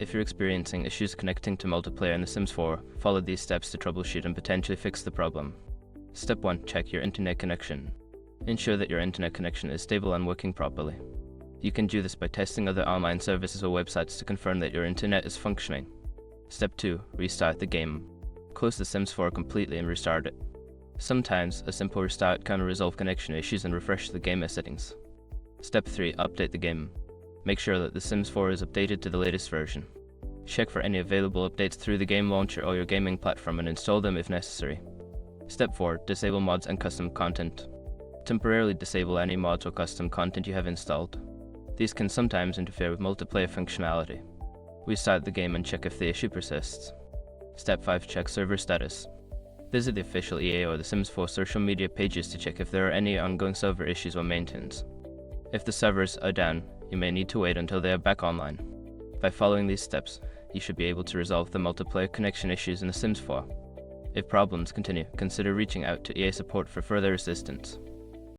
If you're experiencing issues connecting to multiplayer in The Sims 4, follow these steps to troubleshoot and potentially fix the problem. Step 1. Check your internet connection. Ensure that your internet connection is stable and working properly. You can do this by testing other online services or websites to confirm that your internet is functioning. Step 2. Restart the game. Close The Sims 4 completely and restart it. Sometimes, a simple restart can resolve connection issues and refresh the game settings. Step 3. Update the game. Make sure that The Sims 4 is updated to the latest version. Check for any available updates through the game launcher or your gaming platform and install them if necessary. Step 4. Disable mods and custom content. Temporarily disable any mods or custom content you have installed. These can sometimes interfere with multiplayer functionality. Restart the game and check if the issue persists. Step 5. Check server status. Visit the official EA or The Sims 4 social media pages to check if there are any ongoing server issues or maintenance. If the servers are down, you may need to wait until they are back online. By following these steps, you should be able to resolve the multiplayer connection issues in The Sims 4. If problems continue, consider reaching out to EA support for further assistance.